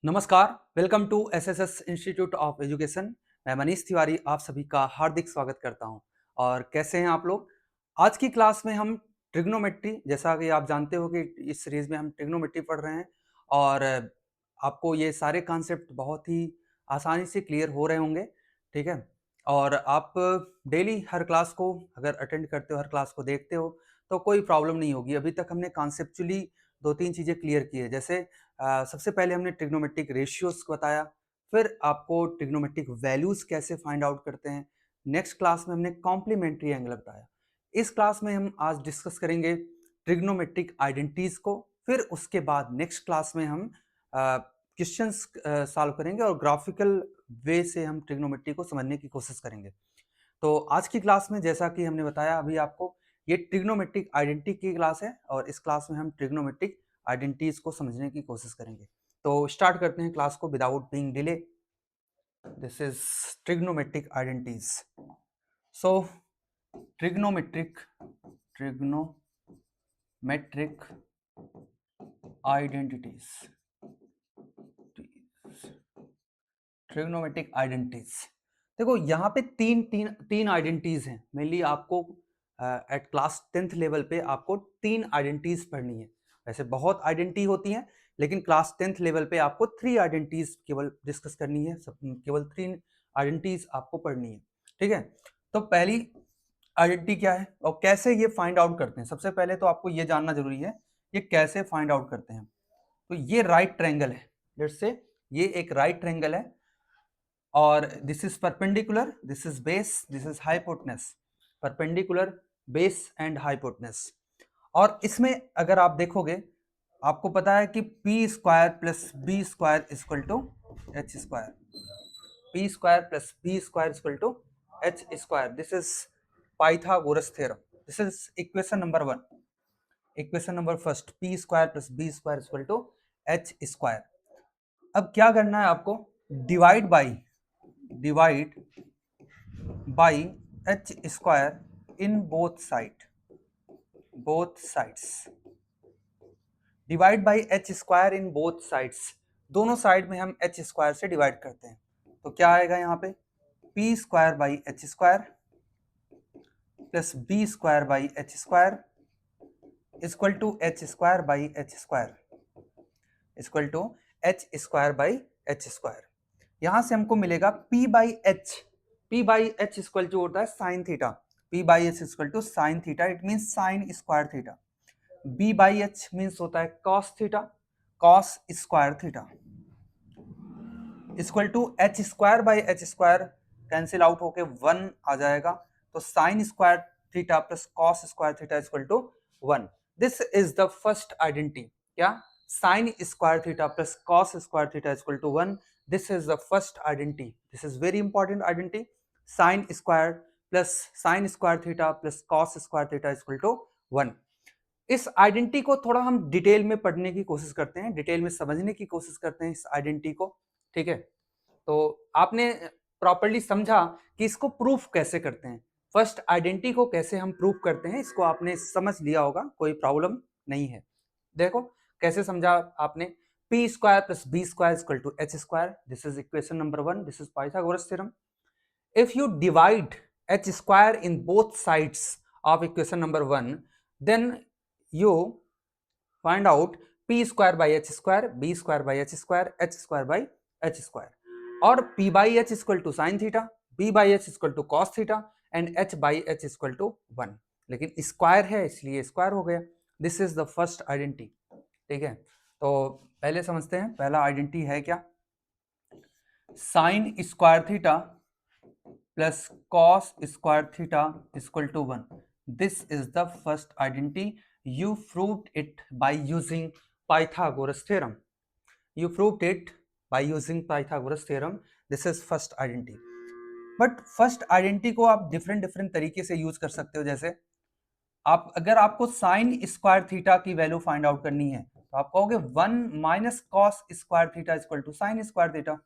नमस्कार, welcome to SSS institute of education. मैं मनीष तिवारी आप सभी का हार्दिक स्वागत करता हूं। और कैसे हैं आप लोग? आज की क्लास में हम ट्रिग्नोमेट्री, जैसा कि आप जानते हो कि इस सीरीज में हम ट्रिग्नोमेट्री पढ़ रहे हैं और आपको ये सारे कॉन्सेप्ट बहुत ही आसानी से क्लियर हो रहे होंगे। ठीक है, और आप डेली हर क्लास को अगर अटेंड करते हो, हर क्लास को देखते हो तो कोई प्रॉब्लम नहीं होगी। अभी तक हमने कॉन्सेप्चुअली दो तीन चीज़ें क्लियर की है, जैसे सबसे पहले हमने ट्रिग्नोमेट्रिक रेशियोज बताया, फिर आपको ट्रिग्नोमेट्रिक वैल्यूज कैसे फाइंड आउट करते हैं। नेक्स्ट क्लास में हमने कॉम्प्लीमेंट्री एंगल बताया। इस क्लास में हम आज डिस्कस करेंगे ट्रिग्नोमेट्रिक आइडेंटिटीज को। फिर उसके बाद नेक्स्ट क्लास में हम क्वेश्चंस सॉल्व करेंगे और ग्राफिकल वे से हम ट्रिग्नोमेट्री को समझने की कोशिश करेंगे। तो आज की क्लास में जैसा कि हमने बताया अभी आपको, ये ट्रिग्नोमेट्रिक आइडेंटिटी की क्लास है और इस क्लास में हम ट्रिग्नोमेट्रिक आइडेंटिटीज को समझने की कोशिश करेंगे। तो स्टार्ट करते हैं क्लास को without being delay. This is trigonometric identities. So trigonometric identities trigonometric identities. देखो यहाँ पे तीन तीन तीन आइडेंटिटीज हैं मेनली। आपको एट क्लास 10th लेवल पे आपको तीन आइडेंटिटीज पढ़नी है। वैसे बहुत आइडेंटिटी होती हैं, लेकिन क्लास 10th लेवल पे आपको 3 आइडेंटिटीज केवल डिस्कस करनी है। केवल 3 आइडेंटिटीज आपको पढ़नी है। ठीक है, तो पहली आइडेंटिटी क्या है और कैसे ये फाइंड आउट करते हैं। सबसे पहले तो आपको ये जानना जरूरी है ये कैसे फाइंड आउट करते हैं। तो ये राइट ट्रायंगल है, लेट्स से ये एक राइट ट्रायंगल है और this is perpendicular, this is base, this is hypotenuse. Perpendicular, base and hypotenuse. और इसमें अगर आप देखोगे, आपको पता है कि P square plus B square equal to H square. P square plus B square equal to H square. This is Pythagoras theorem. This is equation number 1। Equation number first, P square plus B square equal to H square. अब क्या करना है आपको? Divide by H square in both sides. Divide by H square in both sides. दोनों side में हम H square से divide करते हैं, तो क्या आएगा यहाँ पे? P square by H square plus B square by H square equal to H square by H square equal to H square by H square. यहां से हमको मिलेगा P by H. P by H equal to होता है sine theta. P by H equal to sine theta, it means sine square theta. B by H means होता है cos theta, cos square theta equal to H square by H square cancel out होके 1 आ जाएगा। तो sine square theta plus cos square theta equal to 1। This is the first identity. क्या? Sine square theta plus cos square theta equal to 1। This is the first identity. This is very important identity. Sine square theta plus cos square theta equal to 1। इस identity को थोड़ा हम detail में पढ़ने की कोशिश करते हैं, डिटेल में समझने की कोशिश करते हैं इस आइडेंटिटी को। ठीक है, तो आपने प्रॉपर्ली समझा कि इसको प्रूफ कैसे करते हैं। फर्स्ट आइडेंटिटी को कैसे हम प्रूफ करते हैं, इसको आपने समझ लिया होगा, कोई प्रॉब्लम नहीं है। देखो कैसे समझा आपने। P square plus B square equal to H square. This is equation number 1। This is Pythagoras theorem. If you divide h square in both sides of equation number 1, then you find out p square by h square, b square by h square, h square by h square. और p by h equal to sin theta, b by h equal to cos theta and h by h equal to 1। लेकिन square है इसलिए square हो गया। This is the first identity. ठीक है, तो पहले समझते हैं पहला आइडेंटिटी है क्या। Sine square theta plus cos square theta is equal to 1. This is the first identity. You proved it by using Pythagoras theorem. You proved it by using Pythagoras theorem. This is first identity. But first identity को आप different तरीके से use कर सकते हो। जैसे आप अगर आपको साइन स्क्वायर थीटा की वैल्यू फाइंड आउट करनी है तो आप कहोगे 1 minus cos square theta equal to sine square theta.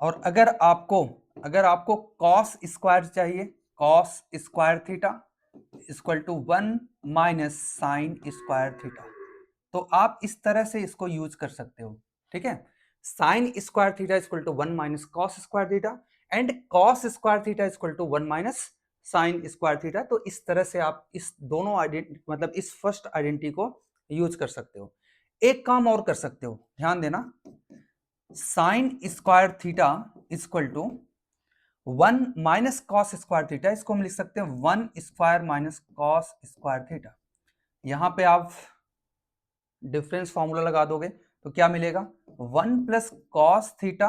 और अगर आपको कॉस स्क्वायर चाहिए, cos square theta equal to 1 minus sine square theta. तो आप इस तरह से इसको यूज कर सकते हो, ठीक है। Sine square theta is equal to 1 minus cos square theta and cos square theta is equal to 1 minus sine square theta. तो इस तरह से आप इस दोनों आइडेंटिटी मतलब इस फर्स्ट आइडेंटिटी को यूज कर सकते हो। एक काम और कर सकते हो, ध्यान देना, sine square theta is equal to 1 minus cos square theta, इसको हम लिख सकते हैं 1 square minus cos square theta. यहां पे आप डिफरेंस फॉर्मूला लगा दोगे तो क्या मिलेगा, 1 plus cos theta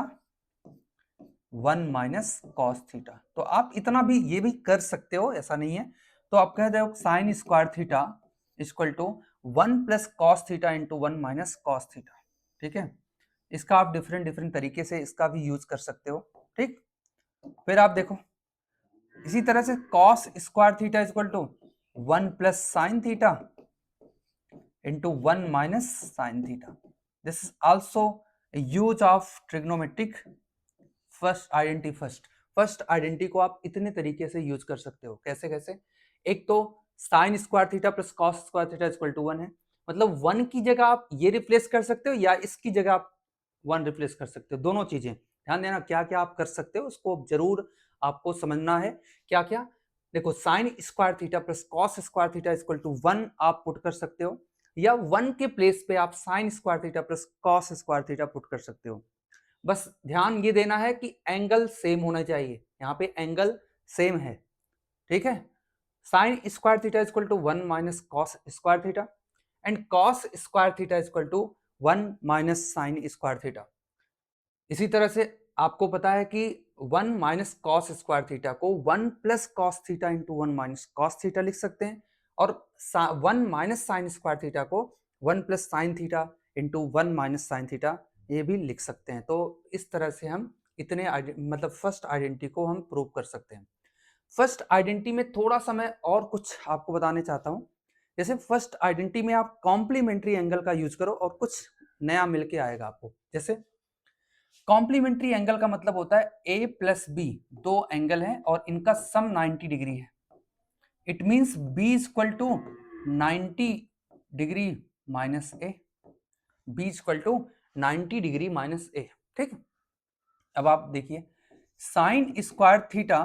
1 minus cos theta. तो आप इतना भी ये भी कर सकते हो, ऐसा नहीं है। तो आप कह दो sine square theta equal to 1 plus cos theta into 1 minus cos theta, ठीक है। इसका आप डिफरेंट डिफरेंट तरीके से इसका भी यूज कर सकते हो, ठीक। फिर आप देखो इसी तरह से cos square theta equal to 1 plus sine theta into 1 minus sin theta. This is also a use of trigonometric first identity first identity को आप इतने तरीके से यूज कर सकते हो। कैसे कैसे, एक तो sine square theta plus cos square theta equal to 1 है, मतलब 1 की जगह आप ये रिप्लेस कर सकते हो या इसकी जगह आप 1 रिप्लेस कर सकते हो, दोनों चीजें। ध्यान देना क्या क्या आप कर सकते हो, उसको जरूर आपको समझना है क्या क्या। देखो sine square theta plus cos square theta equal to 1 आप पुट कर सकते हो, या 1 के प्लेस पे आप sign square theta plus cos square theta put कर सकते हो। बस ध्यान ये देना है कि एंगल सेम होना चाहिए, यहाँ पे एंगल सेम है, ठीक है। Sine square theta equal to 1 minus cos square theta and cos square theta equal to 1 minus sine square theta. इसी तरह से आपको पता है कि 1 माइनस कॉस स्क्वायर थीटा को 1 plus cos theta into 1 minus cos theta लिख सकते हैं, और 1 माइनस साइन स्क्वायर थीटा को 1 plus sine theta into 1 minus sine theta ये भी लिख सकते हैं। तो इस तरह से हम इतने मतलब फर्स्ट आइडेंटिटी को हम प्रूव कर सकते हैं। फर्स्ट आइडेंटिटी में थोड़ा सा मैं और कुछ आपको बताने चाहता हूँ। जैसे फर्स्ट आइडेंटिटी में आप कॉम्प्लीमेंट्री एंगल का यूज करो और कुछ नया मिलके आएगा आपको। जैसे कॉम्प्लीमेंट्री एंगल का मतलब होता है ए प्लस बी, दो एंगल हैं और इनका सम 90 डिग्री है। It means b equal to 90 degree minus a, b equal to 90 degree minus a, ठीक। अब आप देखिए sine square theta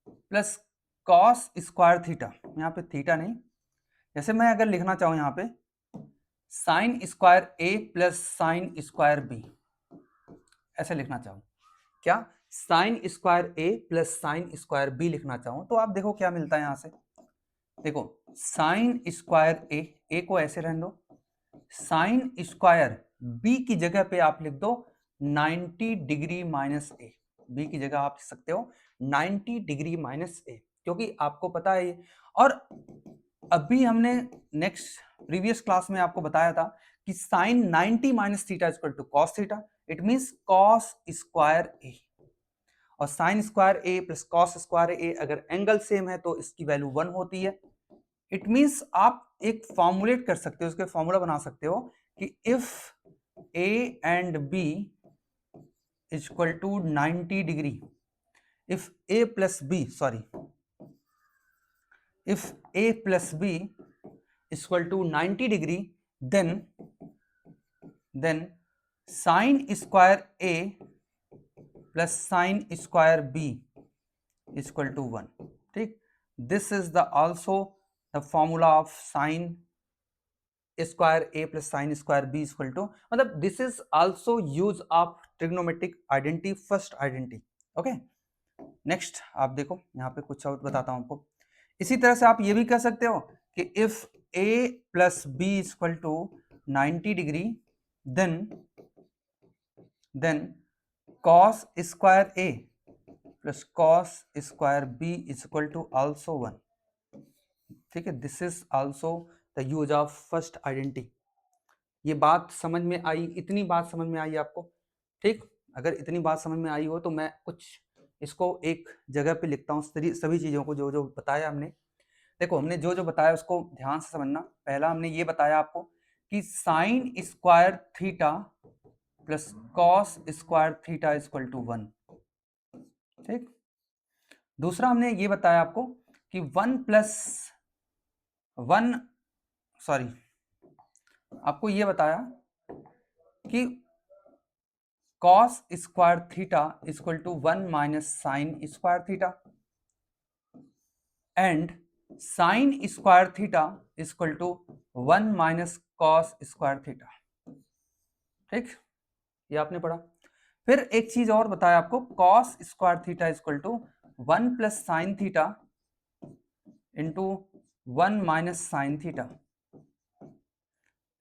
plus cos square theta, यहाँ पे थीटा नहीं, जैसे मैं अगर लिखना चाहूं यहाँ पे साइन स्क्वायर ए प्लस साइन स्क्वायर बी, ऐसे लिखना चाहूं क्या, साइन स्क्वायर ए प्लस साइन स्क्वायर बी लिखना चाहूं तो आप देखो क्या मिलता है यहां से। देखो साइन स्क्वायर ए को ऐसे रहने दो, साइन स्क्वायर बी की जगह पे आप लिख दो 90 डिग्री माइनस ए, बी की जगह आप लिख सकते हो 90 डिग्री माइनस ए, क्योंकि आपको पता है ये। और अभी हमने नेक्स्ट प्रीवियस क्लास में आपको बताया था कि sine 90 minus theta equal to cos theta, it means cos square a, और sine square A plus cos square a अगर एंगल सेम है तो इसकी वैल्यू 1 होती है। इट मींस आप एक फॉर्मुलेट कर सकते हो, उसके फॉर्मूला बना सकते हो कि if A and B equal to 90 degree, if A plus B sorry if a plus b equal to 90 degree, then sin square a plus sin square b equal to 1, ठीक। this is the also the formula of sin square a plus sin square b equal to, मतलब this is also use of trigonometric identity first identity, okay। Next आप देखो यहाँ पे कुछ और बताता हूं आपको। इसी तरह से आप ये भी कह सकते हो कि if a plus B equal to 90 degree then cos square A plus cos square B equal to also 1, ठीक है। This is also the use of first identity. ये बात समझ में आई, इतनी बात समझ में आई आपको, ठीक। अगर इतनी बात समझ में आई हो तो मैं कुछ इसको एक जगह पे लिखता हूँ, सभी चीज़ों को जो जो बताया हमने। देखो हमने जो जो बताया उसको ध्यान से समझना। पहला हमने ये बताया आपको कि sine square theta plus cos square theta equal to 1, ठीक। दूसरा हमने ये बताया आपको कि 1 प्लस 1 सॉरी आपको ये बताया कि cos square theta equal to 1 minus sine square theta and sine square theta equal to 1 minus cos square theta. ठीक, ये आपने पढ़ा। फिर एक चीज और बताया आपको, cos square theta equal to 1 plus sine theta into 1 minus sine theta.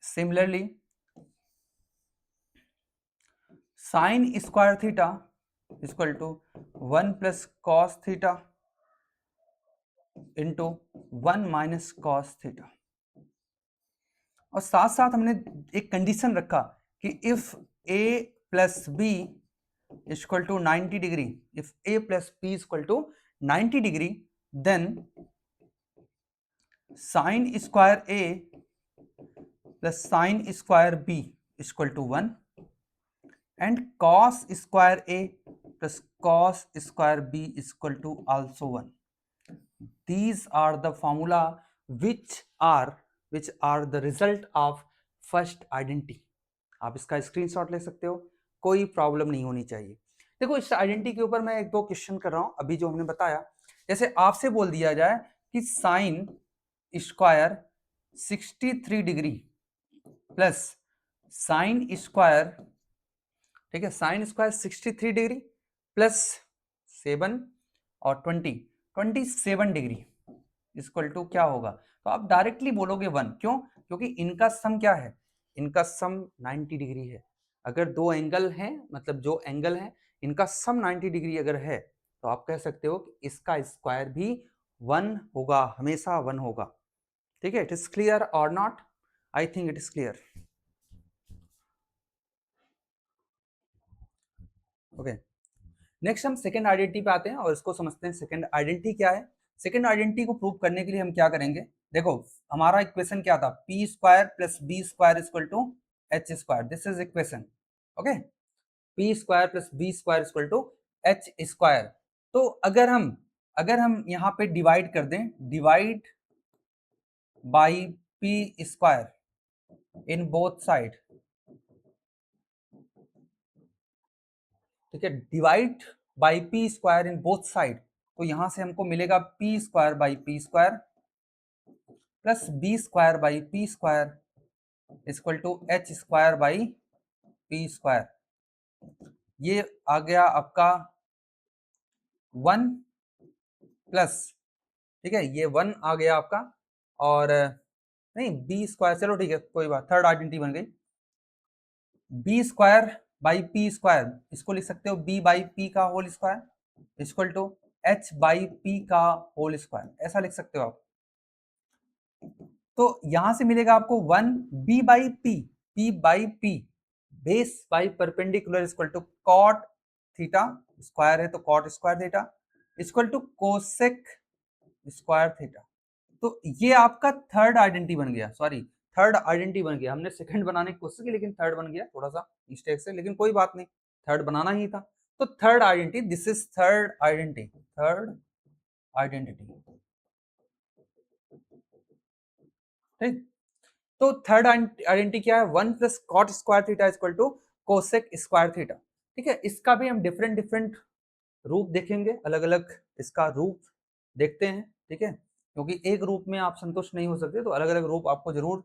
Similarly sine square theta equal to 1 plus cos theta into 1 minus cos theta. और साथ साथ हमने एक कंडीशन रखा कि if a plus B equal to 90 degree, if a plus B equal to 90 degree, then sine square a plus sine square b equal to 1 and cos square a plus cos square b is equal to also 1. These are the formula which are the result of first identity. आप इसका screenshot ले सकते हो, कोई problem नहीं होनी चाहिए। देखो इस आइडेंटिटी के ऊपर मैं एक दो क्वेश्चन कर रहा हूं अभी जो हमने बताया। जैसे आपसे बोल दिया जाए कि sine square 63 degree plus sine square, ठीक है, साइन स्क्वायर 63 डिग्री प्लस 7 और 27 डिग्री इक्वल टू क्या होगा, तो आप डायरेक्टली बोलोगे 1। क्यों? क्योंकि इनका सम क्या है, इनका सम 90 डिग्री है। अगर दो एंगल हैं, मतलब जो एंगल है इनका सम 90 डिग्री अगर है, तो आप कह सकते हो कि इसका स्क्वायर भी 1 होगा, हमेशा 1 होगा। ठीक है, इट इज क्लियर और not? I think it is clear. Okay, next हम सेकंड आइडेंटिटी पे आते हैं और इसको समझते हैं। सेकंड आइडेंटिटी क्या है? सेकंड आइडेंटिटी को प्रूव करने के लिए हम क्या करेंगे, देखो हमारा इक्वेशन क्या था, P square plus B square equal to H square. This is equation. Okay, P square plus B square equal to H square. तो अगर हम यहाँ पे डिवाइड कर दें, divide by P square in both side, ठीक है, divide by P square in both side, तो यहां से हमको मिलेगा P square by P square plus B square by P square equal to H square by P square. ये आ गया आपका 1 प्लस, ठीक है, ये 1 आ गया आपका, और नहीं बी स्क्वायर, चलो ठीक है कोई बात, थर्ड आइडेंटिटी बन गई। B square by P square, इसको लिख सकते हो बी बाई पी का whole square equal to H by P का होल स्क्वायर, ऐसा लिख सकते हो आप। तो यहां से मिलेगा आपको 1 B by P by P base by perpendicular equal to cot theta, square है तो cot square theta equal to cosec square theta. तो ये आपका थर्ड आइडेंटिटी बन गया, सॉरी थर्ड आइडेंटिटी बन गया। हमने सेकंड बनाने की कोशिश की लेकिन थर्ड बन गया, थोड़ा सा मिस्टेक से, लेकिन कोई बात नहीं, थर्ड बनाना ही था। तो third identity, this is third identity, third identity. ठीक, तो थर्ड आइडेंटिटी क्या है, 1 plus cot square theta equal to cosec square theta. ठीक है, इसका भी हम डिफरेंट डिफरेंट रूप देखेंगे, अलग अलग इसका रूप देखते हैं। ठीक है, क्योंकि एक रूप में आप संतुष्ट नहीं हो सकते, तो अलग अलग रूप आपको जरूर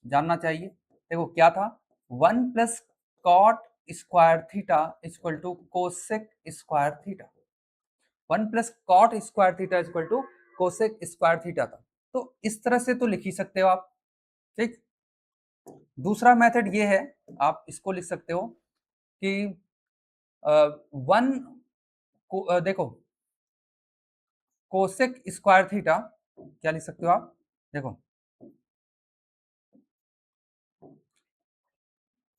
जानना चाहिए। देखो क्या था, 1 plus cot square theta equal to cosec square theta, 1 plus cot square theta equal to cosec square theta था। तो इस तरह से तो लिख ही सकते हो आप। ठीक, दूसरा मेथड ये है, आप इसको लिख सकते हो कि 1 को देखो कोसेक स्क्वायर थीटा, क्या लिख सकते हो आप, देखो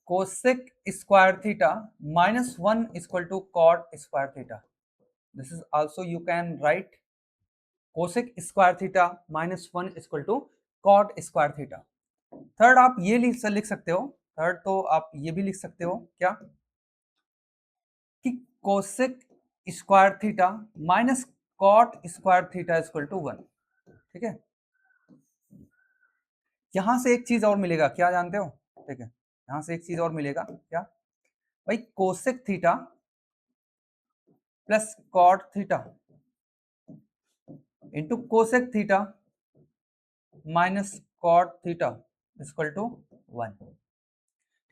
cosec square theta minus 1 equal to cot square theta. This is also you can write cosec square theta minus 1 equal to cot square theta. Third आप ये लिख सकते हो, थर्ड तो आप ये भी लिख सकते हो क्या, कि cosec square theta minus cot square theta equal to 1। ठीक है, यहां से एक चीज और मिलेगा, क्या जानते हो? ठीक है, यहां से एक चीज और मिलेगा, क्या भाई? Cosec theta plus cot theta into cosec theta minus cot theta equal to 1।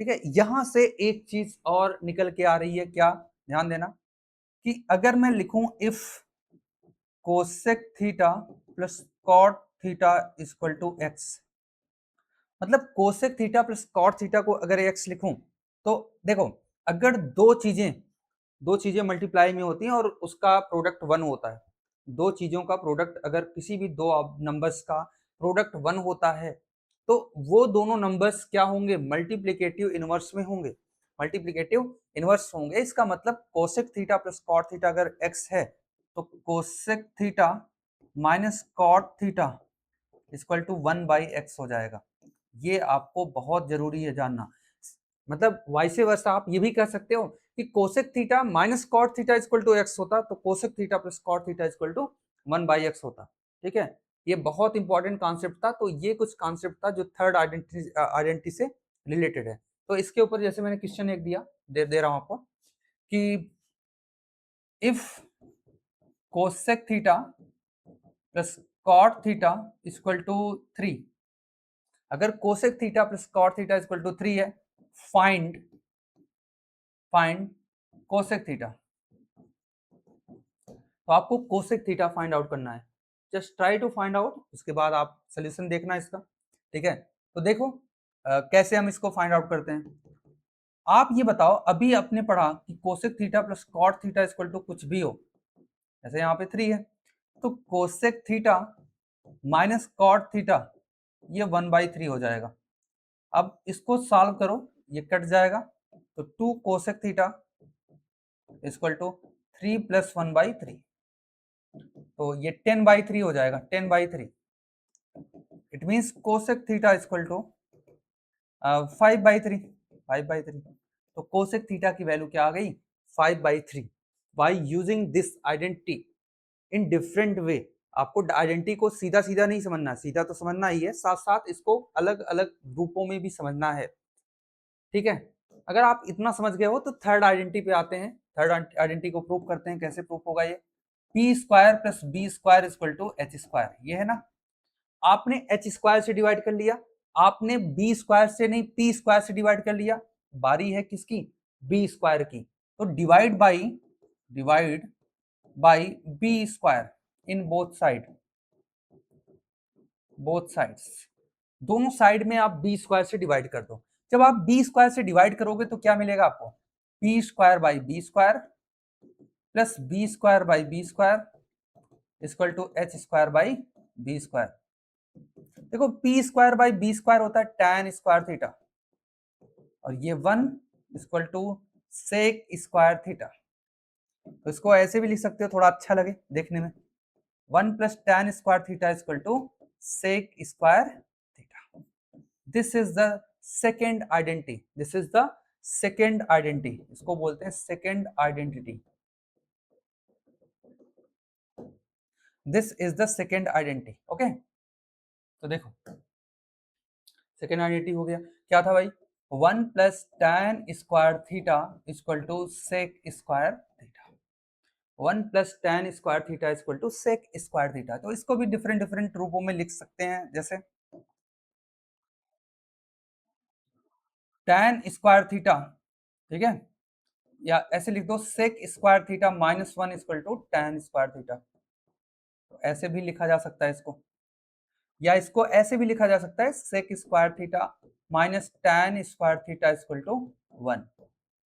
ठीक है, यहां से एक चीज और निकल के आ रही है, क्या? ध्यान देना कि अगर मैं लिखूं if cosec theta plus cot theta equal to x, मतलब cosec theta plus cot theta को अगर एक्स लिखूं, तो देखो, अगर दो चीजें मल्टीप्लाई में होती हैं और उसका प्रोडक्ट 1 होता है, दो चीजों का प्रोडक्ट, अगर किसी भी दो नंबर्स का प्रोडक्ट 1 होता है, तो वो दोनों नंबर्स क्या होंगे? मल्टीप्लिकेटिव इनवर्स में होंगे, मल्टीप्लिकेटिव इनवर्स होंगे। इसका मतलब cosec theta plus cot theta अगर एक्स है, तो cosec theta minus cot theta equal to 1/x हो जाएगा। ये आपको बहुत जरूरी है जानना। मतलब वाइसे वर्सा आप ये भी कह सकते हो कि cosec theta minus cot theta equal to x होता, तो cosec theta plus cot theta equal to 1/x होता। ठीक है, ये बहुत इंपॉर्टेंट कॉन्सेप्ट था। तो ये कुछ कॉन्सेप्ट था जो थर्ड आइडेंटिटी से रिलेटेड है। तो इसके ऊपर जैसे मैंने क्वेश्चन एक दिया, दे रहा हूं आपको कि if cosec theta plus cot theta equal to 3, अगर cosec theta plus cot theta equal to 3 है, फाइंड फाइंड कोसेक थीटा। तो आपको कोसेक थीटा फाइंड आउट करना है। Just try to find out, उसके बाद आप सोल्यूशन देखना इसका। ठीक है, तो देखो कैसे हम इसको फाइंड आउट करते हैं। आप ये बताओ, अभी आपने पढ़ा कि cosec theta plus cot theta equal to कुछ भी हो, जैसे यहाँ पे 3 है, तो cosec theta minus cot theta ये 1/3 हो जाएगा। अब इसको सॉल्व करो, ये कट जाएगा, तो 2 cosec theta equal to 3 plus 1/3, तो ये 10/3 हो जाएगा, 10/3। It means cosec theta equal to 5/3, 5/3। तो कोसेक थीटा की वैल्यू क्या आ गई? 5/3। By using this identity in different way. आपको आइडेंटिटी को सीधा सीधा नहीं समझना, सीधा तो समझना ही है, साथ साथ इसको अलग अलग रूपों में भी समझना है। ठीक है, अगर आप इतना समझ गए हो तो थर्ड आइडेंटिटी पे आते हैं। थर्ड आइडेंटिटी को प्रूव करते हैं। कैसे प्रूव होगा ये? P square plus B square equal to H square, ये है ना। आपने एच स्क्वायर से डिवाइड कर लिया, आपने बी स्क्वायर से नहीं, पी स्क्वायर से डिवाइड कर लिया। बारी है किसकी? बी स्क्वायर की। तो divide by B square in both sides, दोनों साइड में आप बी स्क्वायर से डिवाइड कर दो। जब आप बी स्क्वायर से डिवाइड करोगे तो क्या मिलेगा आपको? P square by B square plus B square by B square equal to H square by B square. देखो, p square by B square होता है tan स्क्वायर थीटा, और ये 1 equal to sec square theta. तो इसको ऐसे भी लिख सकते हो, थोड़ा अच्छा लगे देखने में। 1 plus tan square theta equal to sec square theta. This is the second identity, this is the second identity, इसको बोलते हैं second identity. This is the second identity. Okay, तो देखो सेकेंड आइडेंटिटी हो गया, क्या था भाई? 1 plus tan square theta equal to sec square theta. 1 plus tan square theta equal to sec square theta. तो इसको भी डिफरेंट डिफरेंट रूपों में लिख सकते हैं, जैसे tan स्क्वायर थीटा, ठीक है, या ऐसे लिख दो sec square theta minus 1 equal to tan square theta. तो ऐसे भी लिखा जा सकता है इसको, या इसको ऐसे भी लिखा जा सकता है sec square theta minus tan square theta equal to 1।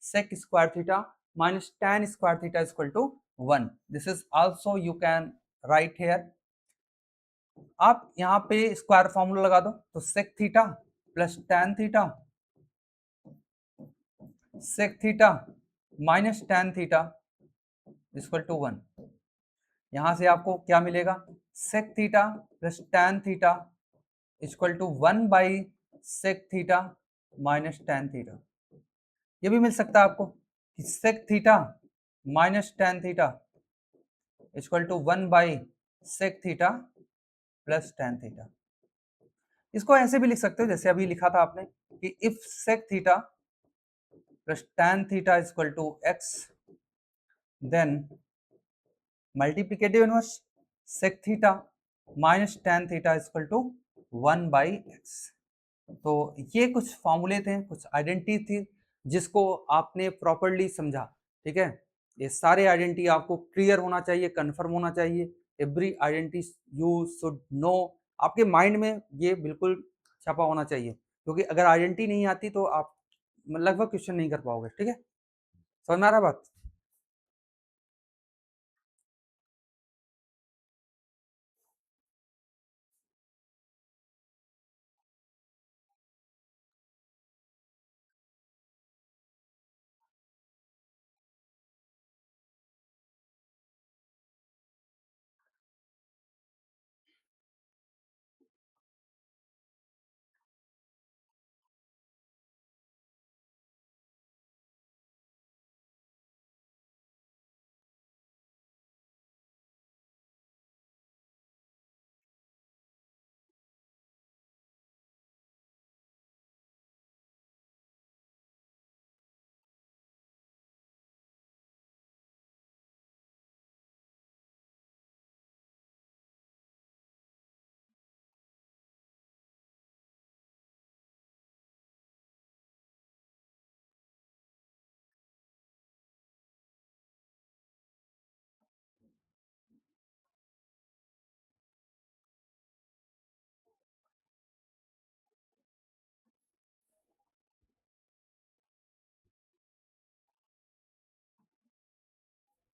sec square theta minus tan square theta is equal to 1. This is also you can write here. आप यहाँ पे स्क्वायर फॉर्मूला लगा दो, तो sec theta plus tan theta sec theta minus tan theta equal to 1। यहाँ से आपको क्या मिलेगा? sec theta plus tan theta equal to 1 by sec theta minus tan theta. ये भी मिल सकता है आपको कि sec theta minus tan theta equal to 1 by sec theta plus tan theta. इसको ऐसे भी लिख सकते हो जैसे अभी लिखा था आपने कि if sec theta plus tan theta is equal to x, then multiplicative inverse sec theta minus tan theta is equal to 1/x। तो ये कुछ फॉर्मूले थे, कुछ आइडेंटिटी थी जिसको आपने प्रॉपरली समझा। ठीक है, ये सारे आइडेंटिटी आपको क्लियर होना चाहिए, कंफर्म होना चाहिए। Every identity you should know, आपके माइंड में ये बिल्कुल छपा होना चाहिए, क्योंकि अगर आइडेंटिटी नहीं आती तो आप लगभग क्वेश्चन नहीं कर पाओगे। ठीक है, समझ में आ रहा बात?